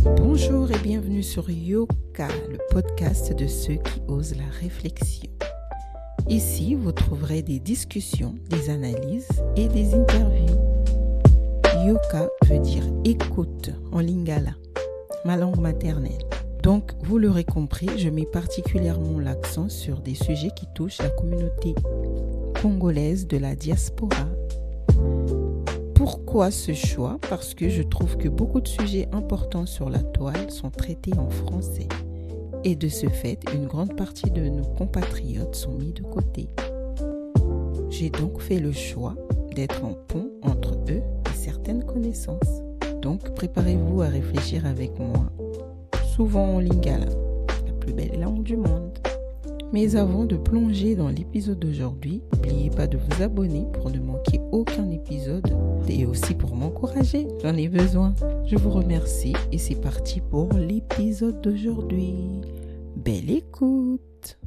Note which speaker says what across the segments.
Speaker 1: Bonjour et bienvenue sur Yoka, le podcast de ceux qui osent la réflexion. Ici, vous trouverez des discussions, des analyses et des interviews. Yoka veut dire écoute en lingala, ma langue maternelle. Donc, vous l'aurez compris, je mets particulièrement l'accent sur des sujets qui touchent la communauté congolaise de la diaspora. Pourquoi ce choix ? Parce que je trouve que beaucoup de sujets importants sur la toile sont traités en français. Et de ce fait, une grande partie de nos compatriotes sont mis de côté. J'ai donc fait le choix d'être en pont entre eux et certaines connaissances. Donc, préparez-vous à réfléchir avec moi, souvent en lingala, la plus belle langue du monde. Mais avant de plonger dans l'épisode d'aujourd'hui, n'oubliez pas de vous abonner pour ne manquer aucun épisode et aussi pour m'encourager, j'en ai besoin. Je vous remercie et c'est parti pour l'épisode d'aujourd'hui. Belle écoute!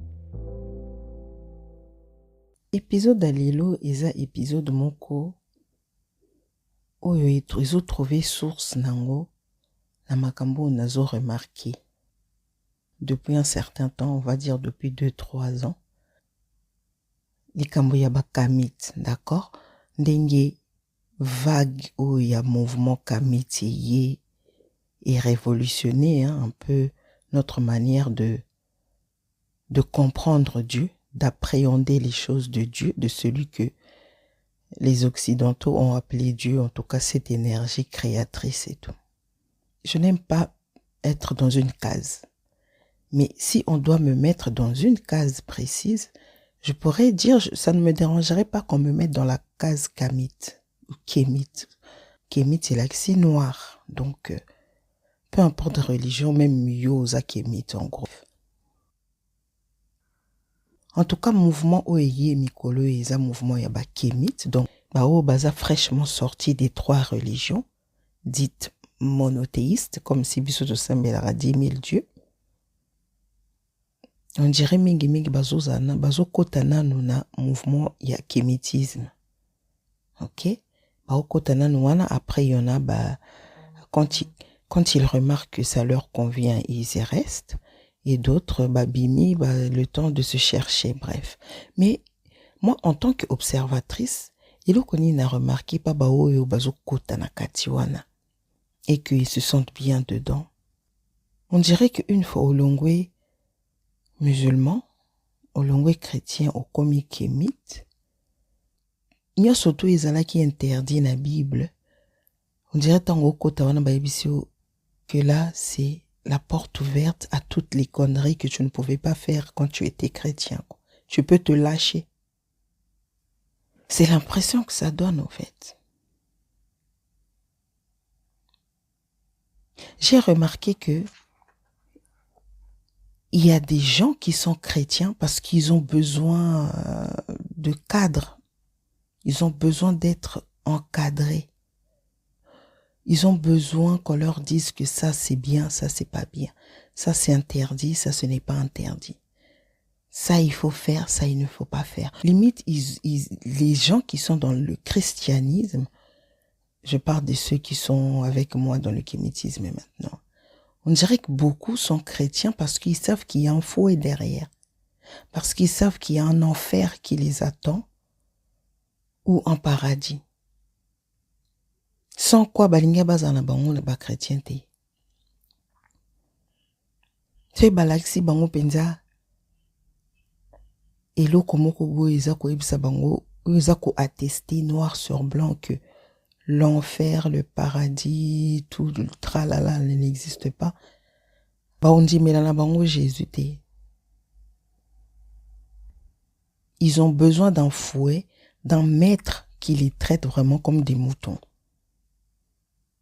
Speaker 1: Épisode d'Alelo eza épisode moko oyo ezotrouvé source nango na makambo nazo remarqué. Depuis un certain temps, on va dire depuis 2-3 ans, likambo ya bakamit, d'accord? Ndenge vague ou ya mouvement kamit yé et révolutionné un peu notre manière de comprendre Dieu, d'appréhender les choses de Dieu, de celui que les Occidentaux ont appelé Dieu, en tout cas cette énergie créatrice et tout. Je n'aime pas être dans une case. Mais si on doit me mettre dans une case précise, je pourrais dire, ça ne me dérangerait pas qu'on me mette dans la case Kamit ou Kémit. Kémit, c'est l'axi noir. Donc, peu importe la religion, même Yosa Kémit en gros. En tout cas, mouvement Oeye Mikolo et un mouvement Yaba Kémit, donc, baza fraîchement sorti des 3 religions, dites monothéistes, comme si Bissoto Sambelara 10 000 dieux. On dirait mingi bazo kotana na mouvement ya kémitisme. OK? Kotana wana, après il y en a quand ils remarquent que ça leur convient, ils y restent, et d'autres bimi le temps de se chercher, bref. Mais moi en tant qu'observatrice, il n'a remarqué pas oyo bazo kotana katiwana et qu'ils se sentent bien dedans. On dirait qu'une fois au Longwe musulman, au longwe chrétien, au komi kémit, il y a surtout les qui interdit la Bible. On dirait que là, c'est la porte ouverte à toutes les conneries que tu ne pouvais pas faire quand tu étais chrétien. Tu peux te lâcher. C'est l'impression que ça donne, en fait. J'ai remarqué que il y a des gens qui sont chrétiens parce qu'ils ont besoin de cadre. Ils ont besoin d'être encadrés. Ils ont besoin qu'on leur dise que ça c'est bien, ça c'est pas bien. Ça c'est interdit, ça ce n'est pas interdit. Ça il faut faire, ça il ne faut pas faire. Limite, les gens qui sont dans le christianisme, je parle de ceux qui sont avec moi dans le kémitisme maintenant. On dirait que beaucoup sont chrétiens parce qu'ils savent qu'il y a un fouet derrière. Parce qu'ils savent qu'il y a un enfer qui les attend ou un paradis. Sans quoi balinga bazana bango le ba chrétienté. C'est balaxi bango penza. Et lo komoko bo ezako ebisa bango, ezako attester noir sur blanc que l'enfer, le paradis, tout le tralala n'existe pas. On dit, mais là, Jésus, ils ont besoin d'un fouet, d'un maître qui les traite vraiment comme des moutons.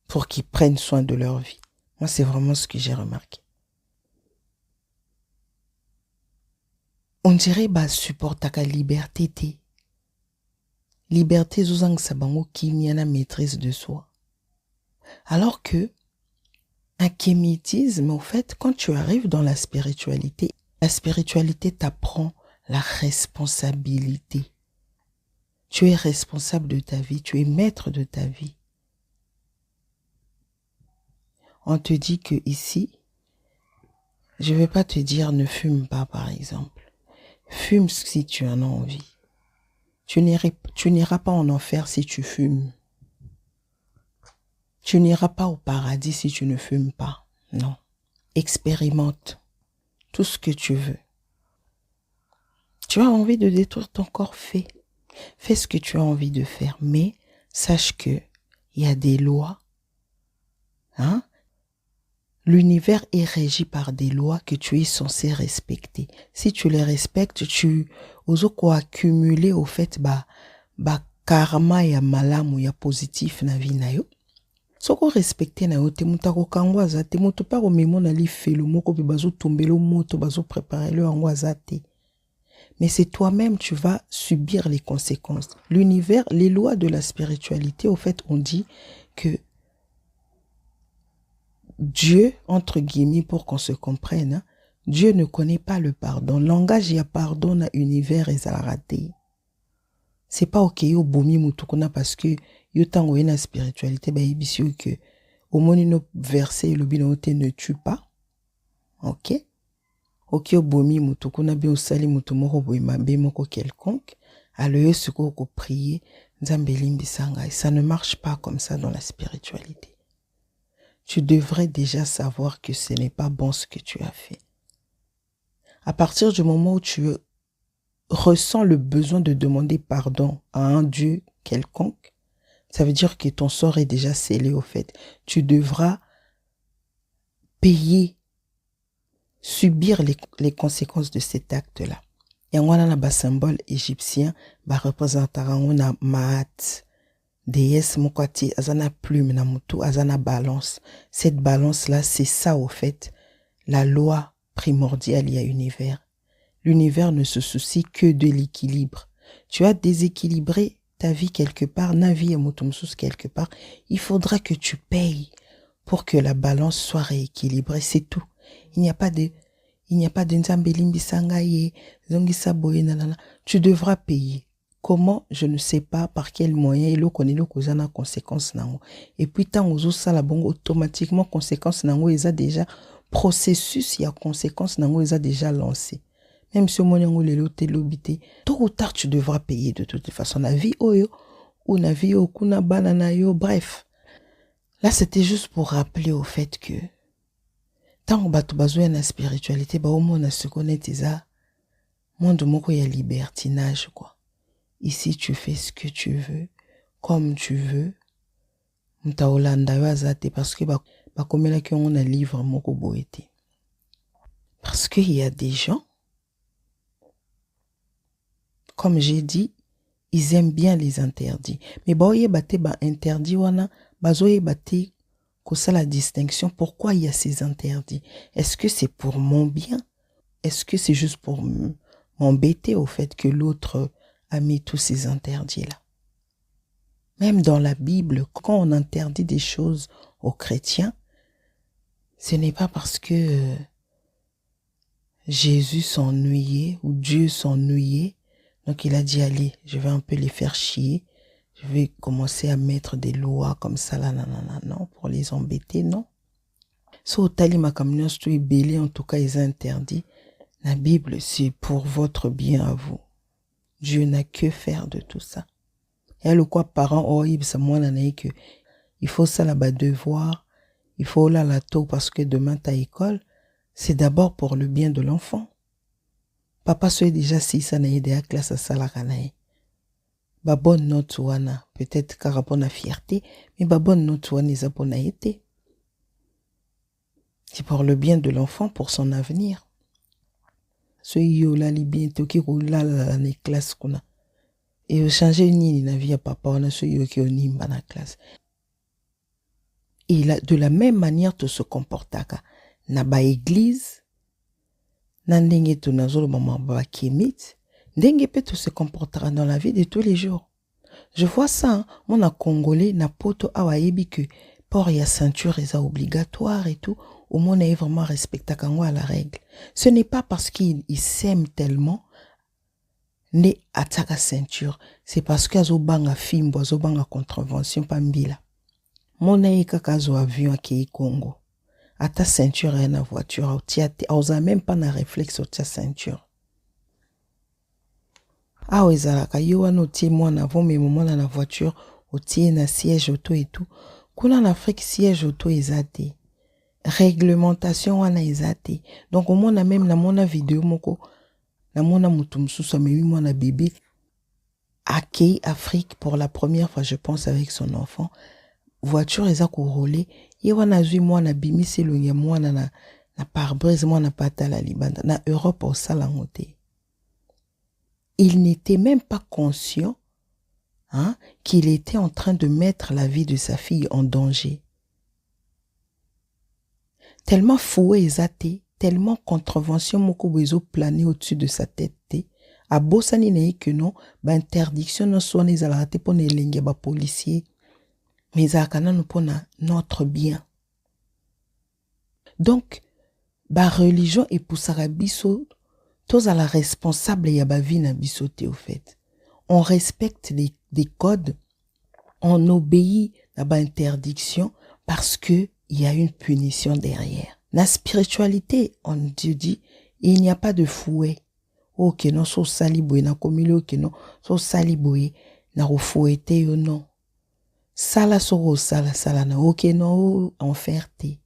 Speaker 1: Pour qu'ils prennent soin de leur vie. Moi, c'est vraiment ce que j'ai remarqué. On dirait, supporte ta liberté, liberté zozang sabango qui la maîtrise de soi. Alors que un kémitisme, au fait, quand tu arrives dans la spiritualité t'apprend la responsabilité. Tu es responsable de ta vie, tu es maître de ta vie. On te dit que ici, je vais pas te dire ne fume pas par exemple. Fume si tu en as envie. Tu n'iras pas en enfer si tu fumes. Tu n'iras pas au paradis si tu ne fumes pas. Non. Expérimente tout ce que tu veux. Tu as envie de détruire ton corps, fais. Fais ce que tu as envie de faire. Mais sache que il y a des lois. Hein? L'univers est régi par des lois que tu es censé respecter. Si tu les respectes, tu oses quoi accumuler au fait karma ya malamu ya positif na vie na yo. Soko respecter na yo te mutako kangwaza te moto pa ko memo na li felo moko pe bazo tombelo moto bazo préparer le angwaza te. Mais c'est toi-même tu vas subir les conséquences. L'univers, les lois de la spiritualité, au fait, on dit que Dieu, entre guillemets, pour qu'on se comprenne, hein, Dieu ne connaît pas le pardon. Langage y a pardon à univers et à raté. C'est pas ok yo bomi mutukuna parce que yo tango na spiritualité ba ibisio que au monino verset le binote ne tue pas. OK? Ok yo bomi mutukuna bi osali mutumoko boima be moko quelconque, alors ce qu'on prier nzambe limbisanga, ça ne marche pas comme ça dans la spiritualité. Tu devrais déjà savoir que ce n'est pas bon ce que tu as fait. À partir du moment où tu ressens le besoin de demander pardon à un Dieu quelconque, ça veut dire que ton sort est déjà scellé au fait. Tu devras payer, subir les conséquences de cet acte-là. Et on a un symbole égyptien, représentera una maat, déesse mokwati, azana plume na mutu, azana balance. Cette balance-là, c'est ça au fait, la loi primordiale y a univers. L'univers ne se soucie que de l'équilibre. Tu as déséquilibré ta vie quelque part, na vie et mutumsus quelque part. Il faudra que tu payes pour que la balance soit rééquilibrée. C'est tout. Il n'y a pas de nzambe limbisanga ye, zongisa boye nanana. Tu devras payer. Comment? Je ne sais pas par quel moyen. Il connaît le kozana conséquence nango. Et puis tant aux ça la bongo automatiquement conséquence nango ils a déjà processus il y a conséquence nango ils a déjà lancé. Même si au moment où les lotés l'obité, tôt ou tard tu devras payer de toute façon. La vie oyo ou la vie au kuna banana yo, bref. Là c'était juste pour rappeler au fait que tant que tu as besoin de la spiritualité, au moins on se connaît déjà. Monde moko ya libertinage quoi. Ici tu fais ce que tu veux, comme tu veux. Mta olanda wazate parce que comme là qu'on a livre moko boete. Parce qu'il y a des gens, comme j'ai dit, ils aiment bien les interdits. Mais boye bate interdit wana, bazoye bate ça la distinction. Pourquoi il y a ces interdits? Est-ce que c'est pour mon bien? Est-ce que c'est juste pour m'embêter au fait que l'autre a mis tous ces interdits-là? Même dans la Bible, quand on interdit des choses aux chrétiens, ce n'est pas parce que Jésus s'ennuyait ou Dieu s'ennuyait. Donc il a dit, allez, je vais un peu les faire chier. Je vais commencer à mettre des lois comme ça, là, non, pour les embêter, non. So, tali makamnios tu belé, en tout cas, ils ont interdit. La Bible, c'est pour votre bien à vous. Dieu n'a que faire de tout ça. Et le quoi, parents, oh, ça moi, que il faut ça là-bas devoir, il faut là la tôt parce que demain ta école, c'est d'abord pour le bien de l'enfant. Papa soit déjà si ça n'a aidé à classe à ça la canaille. Ba bonne note wana, peut-être car rapport à fierté, mais ba bonne note wana is a été. C'est pour le bien de l'enfant, pour son avenir. Ce yo la li bientôt qui roule là la classe qu'on a. Et au changer ni na vie à papa on a ce yo qui oni na classe. Et là, de la même manière tu se comportaka na ba église na ndenge tu na zolo maman ba kemit. Ndenge peut se comportera dans la vie de tous les jours. Je vois ça, hein? Mon a congolais na poto awayebi que port ya ceinture est obligatoire et tout. Au moins, on est vraiment respecté à la règle. Ce n'est pas parce qu'il s'aime tellement ne ataka ceinture. C'est parce qu'il y a banga film, banga contravention pambila. Mon aïka kazo avion à Kei Congo. à ta ceinture et à la voiture, on même pas na réflexe sur ta ceinture. Ah oui, zalaka yo wana otie mwana avant mais moment na voiture, otie na siège auto et tout. Kuna en Afrique siège auto ezate. Réglementation wana ezate. Donc au moins même na mona vidéo moko na mona mutu mususu mais mwana bébé accueilli Afrique pour la première fois je pense avec son enfant. Voiture eza ko rouler, ye wana zui mwana bimisi longe mwana na pare-brise mwana pata la libanda na Europe au salangote. Il n'était même pas conscient qu'il était en train de mettre la vie de sa fille en danger. Tellement foué ezate, tellement contravention moko bezo planer au-dessus de sa tête. A bosani na que non, ba interdiction no soane ezalaka te pona elenge ba policier. Mais ezalaka nanu pona notre bien. Donc, ba religion epusaka biso tozala responsable ya ba vie na biso te au fait. On respecte des codes, on obéit à ba interdiction parce que il y a une punition derrière. La spiritualité, on dit, il n'y a pas de fouet. Ok non, so saliboye na komile ok non, so saliboye na refouete yo non. Sala so sala na ok non, enfer te.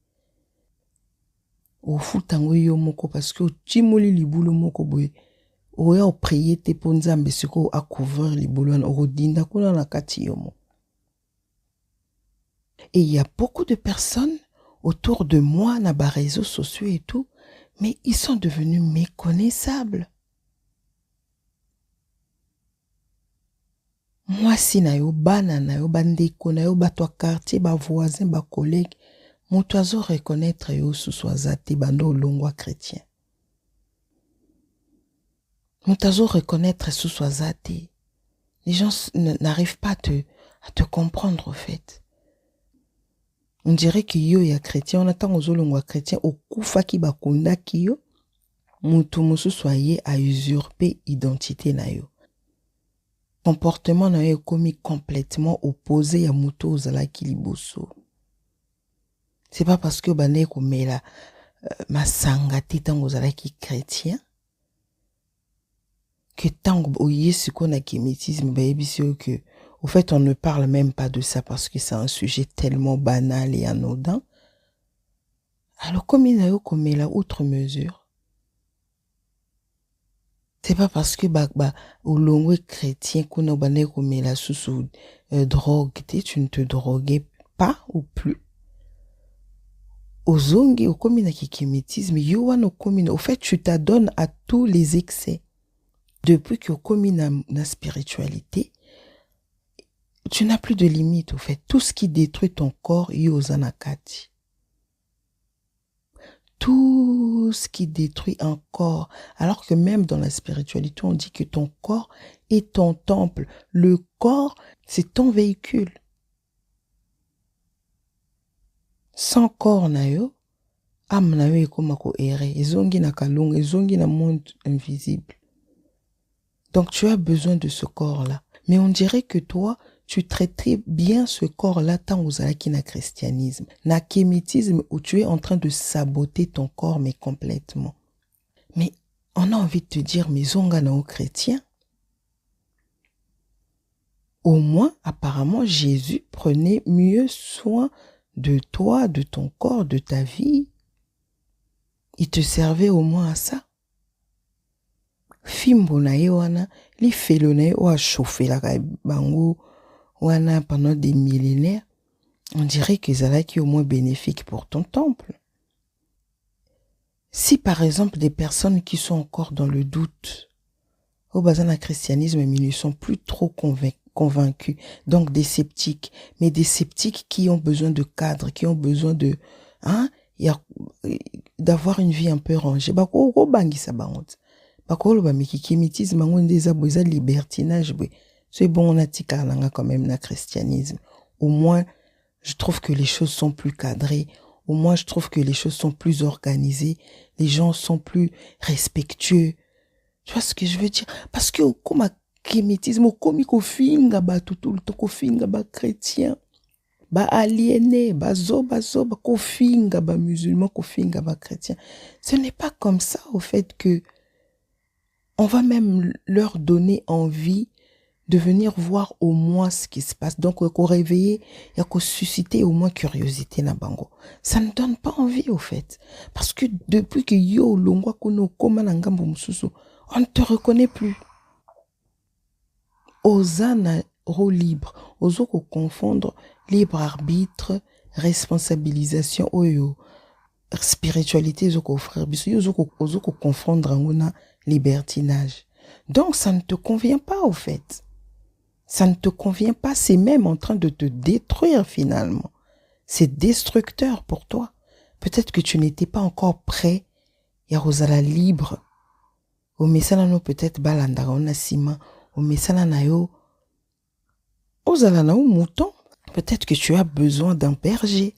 Speaker 1: O futango yo moko parce que timoli libulu moko boye. Oya o prier te po nzambe siko a couvrir libulu na rodinda kuna na kati yo mo. Et il y a beaucoup de personnes autour de moi na ba réseaux sociaux et tout, mais ils sont devenus méconnaissables. Moi si na yo bana na yo bandeko na yo bato quartier ba voisin ba collègue moto azo reconnaître yo suswazate bando longwa chrétien. Moto azo reconnaître suswazate. Les gens n'arrivent pas à te comprendre au fait. On dirait que yo ya chrétien on attend aux longwa chrétien okufa ki ba kondaki yo moto mususu aye a usurper identité na yo. Comportement na yo commis complètement opposé à muto ozala ki liboso. C'est pas parce que bane ko mela masanga te tango ozala ki chrétien que tango oyesi ko na kémétisme ba yebisi yo que au fait on ne parle même pas de ça parce que c'est un sujet tellement banal et anodin. Alors comme na yo ko mela outre mesure. C'est pas parce que au long chrétien qu'on a bané comme la sous drogue, tu ne te droguais pas ou plus. Au zongi, au commun qui kémétisme, yoan au commun, au fait, tu t'adonnes à tous les excès. Depuis que au commun na spiritualité, tu n'as plus de limite, au fait. Tout ce qui détruit ton corps, yozanakati. Tout ce qui détruit un corps, alors que même dans la spiritualité, on dit que ton corps est ton temple. Le corps, c'est ton véhicule. Sans corps na yo, âme na yo ekomako ere, ezongi na kalunga, ezongi na monde invisible. Donc tu as besoin de ce corps-là. Mais on dirait que toi, tu traitais bien ce corps-là tant aux alaki na christianisme, na kémétisme où tu es en train de saboter ton corps, mais complètement. Mais on a envie de te dire, mais zonga na o chrétien. Au moins, apparemment, Jésus prenait mieux soin de toi, de ton corps, de ta vie. Il te servait au moins à ça. Fimbo na ye wana, li felo na ye oa chauffé la bango, wana pendant des millénaires, on dirait que zalaki au moins bénéfique pour ton temple. Si par exemple des personnes qui sont encore dans le doute, au bazan christianisme, mais ils ne sont plus trop convaincus, donc des sceptiques, mais des sceptiques qui ont besoin de cadre, qui ont besoin de, d'avoir une vie un peu rangée. Bako bangi sa bangote. Bako ba miki kémétisme ngonde za boza libertinage bwe. C'est bon, on a tikaranga quand même na christianisme. Au moins, je trouve que les choses sont plus cadrées. Au moins, je trouve que les choses sont plus organisées. Les gens sont plus respectueux. Tu vois ce que je veux dire? Parce que comme kémétisme, comme ko finga ba tout le temps ko finga ba chrétien. ba aliéné, ba kofinga, ba musulman, kofinga, ba chrétien. Ce n'est pas comme ça, au fait, que on va même leur donner envie de venir voir au moins ce qui se passe. Donc, qu'on réveiller et qu'on susciter au moins curiosité na bango. Ça ne donne pas envie, au fait. Parce que depuis que yo longwa kono koma na ngambo mususu, on ne te reconnaît plus. Osana rôle libre, oso ko confondre libre arbitre, responsabilisation oyo spiritualité oso ko frère biso oso ko confondre ngona libertinage. Donc ça ne te convient pas, au fait. Ça ne te convient pas, c'est même en train de te détruire finalement. C'est destructeur pour toi. Peut-être que tu n'étais pas encore prêt. Ya rosala libre. O mesala no peut-être balanda on a sima. O mesala na yo. Ozala na mouton. Peut-être que tu as besoin d'un berger.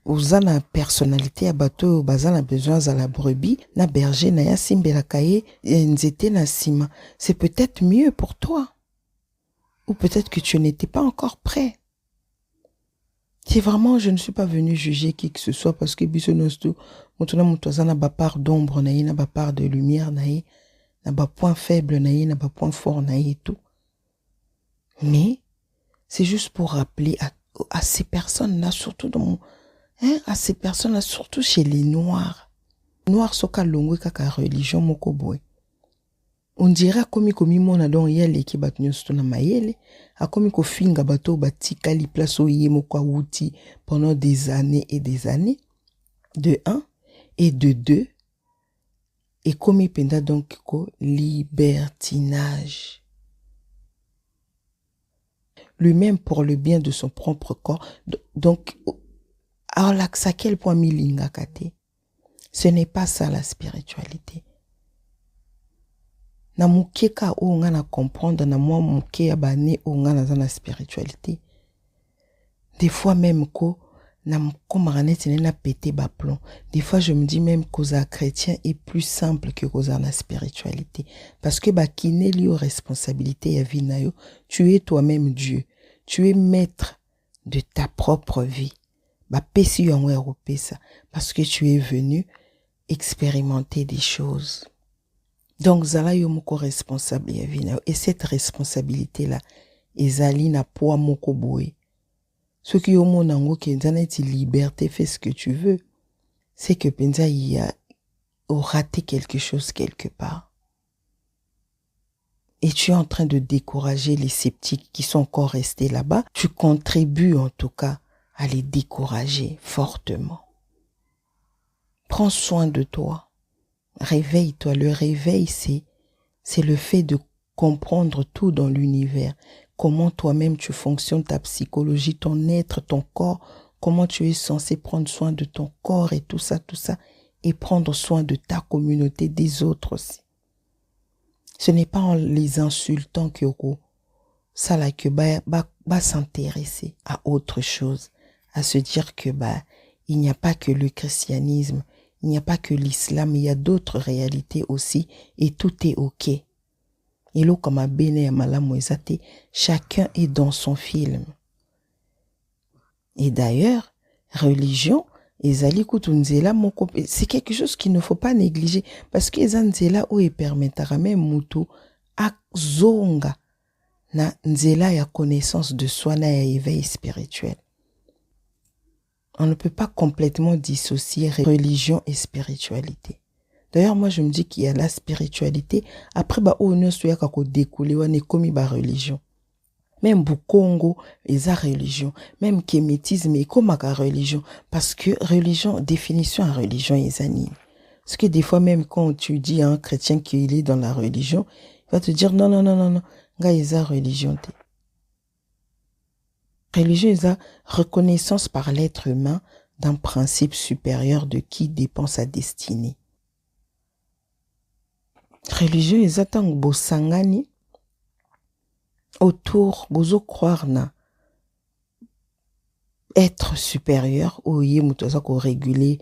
Speaker 1: Ozana personnalité à bateau, bazana besoin à la brebis, na berger na ya simbela kaye, nzete na sima. C'est peut-être mieux pour toi. Ou peut-être que tu n'étais pas encore prêt. C'est vraiment, je ne suis pas venu juger qui que ce soit parce que bisonosto, moutona moutoza na ba part d'ombre naïe, na ba part de lumière naïe, na ba point faible naïe, na ba point fort naïe et tout. Mais, c'est juste pour rappeler à ces personnes-là, surtout à ces personnes-là, surtout chez les Noirs. Noirs soka longwe kaka religion moko boy. On dirait komi mona don yele ki bat nyonso na mayele, a komi ko finga bato batika li place o yemo kwa wuti pendant des années et des années. De un et de deux. Et komi penda donc ko libertinage. Lui-même pour le bien de son propre corps. Donc, alors à quel point milinga kate. Ce n'est pas ça la spiritualité. Na mukeka o nga na comprendre na moi muke ya bane o nga na la spiritualité. Des fois même ko na mkomaranete na pété ba plomb. Des fois je me dis même causa chrétien est plus simple que causa na spiritualité parce que ba kiné li o responsabilité ya vie na yo, tu es toi-même Dieu. Tu es maître de ta propre vie. Ba pesi yo ngwe ça parce que tu es venu expérimenter des choses. Donc, zala yo moko responsable ya vie. Et cette responsabilité-là, ezali na poa moko boye. Ce qui yo monango ki nzana eti liberté, fais ce que tu veux. C'est que penza y a raté quelque chose quelque part. Et tu es en train de décourager les sceptiques qui sont encore restés là-bas. Tu contribues en tout cas à les décourager fortement. Prends soin de toi. Réveille-toi. Le réveil, c'est le fait de comprendre tout dans l'univers. Comment toi-même tu fonctionnes, ta psychologie, ton être, ton corps. Comment tu es censé prendre soin de ton corps et tout ça. Et prendre soin de ta communauté, des autres aussi. Ce n'est pas en les insultant que ça là que va s'intéresser à autre chose. À se dire que il n'y a pas que le christianisme. Il n'y a pas que l'islam, il y a d'autres réalités aussi et tout est ok. Et là, comme à Béné et Malamoisate, chacun est dans son film. Et d'ailleurs, religion, c'est quelque chose qu'il ne faut pas négliger parce que Nzela ou permettra même mutu à zonga na nzela ya connaissance de soi na ya éveil spirituel. On ne peut pas complètement dissocier religion et spiritualité. D'ailleurs, moi, je me dis qu'il y a la spiritualité. Après, on ne découler, on est comme religion. Même Bukongo, ils ont religion. Même kémétisme, est comme religion. Parce que religion, définition à religion, ils animent. Parce que des fois, même quand tu dis à un chrétien qu'il est dans la religion, il va te dire non, gars, ils ont religion. Religion est la reconnaissance par l'être humain d'un principe supérieur de qui dépend sa destinée. Religion est la tant bosangani autour bozo croire na être supérieur ou yé mutoza ko réguler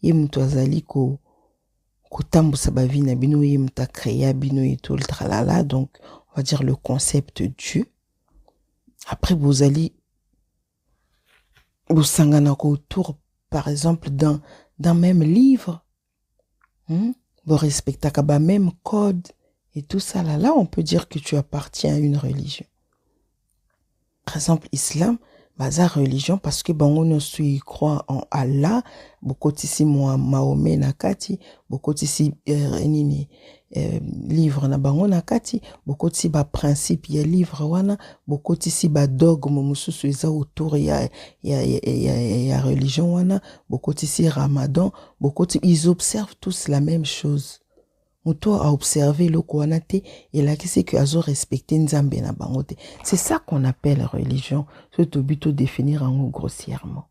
Speaker 1: yé mutozali ko tambusa ba vie na bino yé muta créer bino et tout le tralala, donc on va dire le concept Dieu. Après, vous allez bosanganaka autour, par exemple, d'un même livre. Vous respectez le même code et tout ça. Là, on peut dire que tu appartiens à une religion. Par exemple, islam, baza religion parce que on suit croit en Allah, beaucoup ici Mahomet nakati, beaucoup ici livre na bango nakati, beaucoup ici ba principe ya livre wana, beaucoup ici ba dogme mususu eza autour ya religion wana, beaucoup ici Ramadan, beaucoup ils observent tous la même chose. Muto a observé le kouanate et là qui c'est que azo respecté nzambe na bangote. C'est ça qu'on appelle religion, c'est au but de définir en haut grossièrement.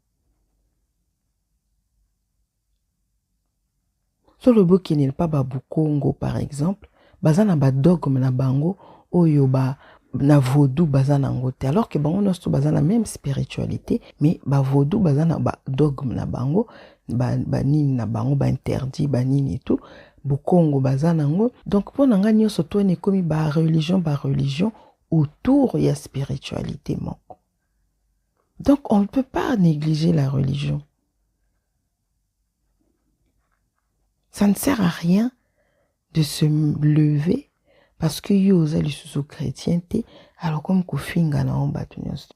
Speaker 1: Sur le bout qui n'est pas babu Congo par exemple, bazana ba dogme na bango oyo ba na vaudou bazana ngote alors que bango nosto bazana même spiritualité mais ba vaudou bazana ba dogme na bango ba nini na bango ba interdit ba nini et tout. Bukongo bazanango donc pour nanga nyonso to ne komi ba religion autour ya spiritualité moko. Donc on ne peut pas négliger la religion. Ça ne sert à rien de se lever parce que yo ozali sous chrétienté alors comme kofinga na on batu nyonso.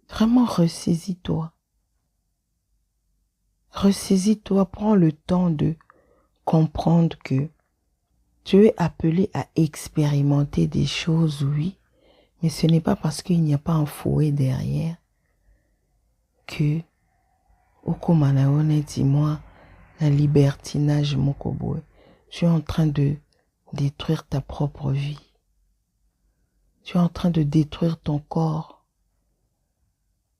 Speaker 1: Vraiment ressaisis-toi. Ressaisis-toi, prends le temps de comprendre que tu es appelé à expérimenter des choses, oui, mais ce n'est pas parce qu'il n'y a pas un fouet derrière que, au komanaone, dis-moi, un libertinage mokoboe, tu es en train de détruire ta propre vie. Tu es en train de détruire ton corps.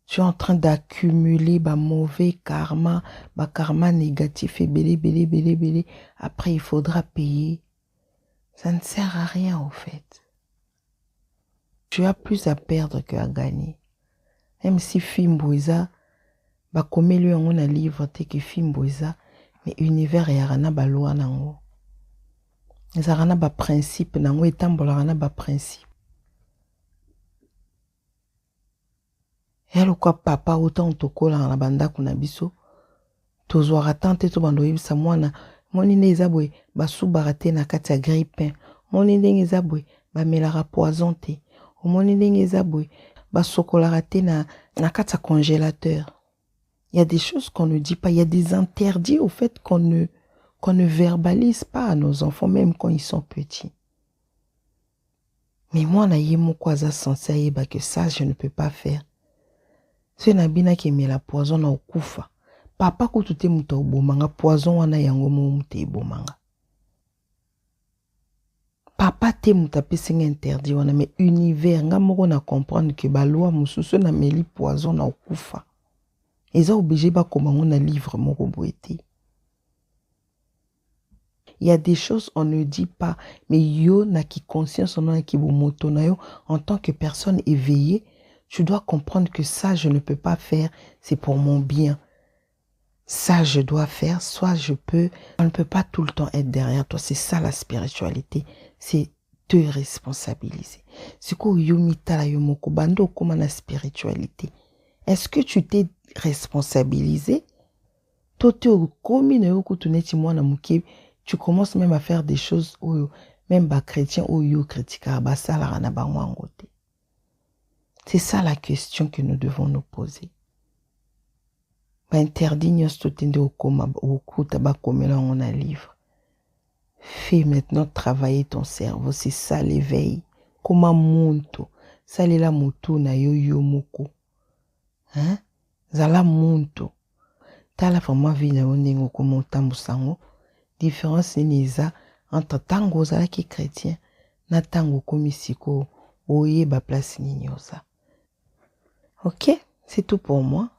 Speaker 1: Tu es en train d'accumuler ba mauvais karma, ba karma négatif et belé. Après, il faudra payer. Ça ne sert à rien, au fait. Tu as plus à perdre qu'à gagner. Même si Fimboisa, ba comme lui on a livre te que Fimboisa, mais univers et arana ba loi nango. Les arana ba principe nango et tambolarana ba principe. Et alors quoi papa autant tokola na banda kuna biso tozwara tante to bando yebisa mwana moni nezabwe basu barate na kati ya grippe moni ndenge zabwe ba melara poison te moni ndenge zabwe basokola te na kati ya congélateur. Il y a des choses qu'on ne dit pas, il y a des interdits au fait qu'on ne verbalise pas à nos enfants même quand ils sont petits. Mais moi na yemo kwaza censé yeba que ça je ne peux pas faire. Se nabina ki mela poison na okufa. Papa kutute muta obomanga poison wana yango mute obomanga. Papa te muta pesinga interdit wana mais univers nga moko na comprendre que ba loi mususu na meli poison na okufa. Eza obligé ba komango na livre moko boete. Il y a des choses on ne dit pas mais yo na ki conscience on a ki bomoto na yo en tant que personne éveillée. Tu dois comprendre que ça, je ne peux pas faire, c'est pour mon bien. Ça, je dois faire, soit je peux. On ne peut pas tout le temps être derrière toi. C'est ça la spiritualité. C'est te responsabiliser. C'est quoi yomitala yomoko bando comme la spiritualité. Est-ce que tu t'es responsabilisé? Tu commences même à faire des choses où même bas chrétien ou yo critica basa la rana bangote. C'est ça la question que nous devons nous poser. Interdit on a livre. Fais maintenant travailler ton cerveau. C'est ça l'éveil. Comment monto. Ça la moto na yo moko. Hein? Zala monto. Tala vraiment vie na onengo comme tambusango. Différence nisa entre tango zala qui chrétien na tango komisiko oye ba place ninyosa. Ok, c'est tout pour moi.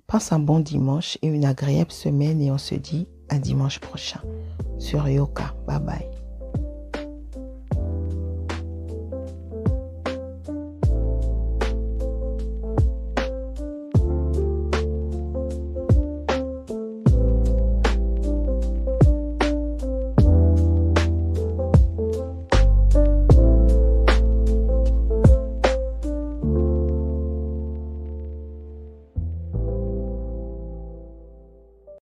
Speaker 1: Passe un bon dimanche et une agréable semaine et on se dit à dimanche prochain sur Yoka. Bye bye.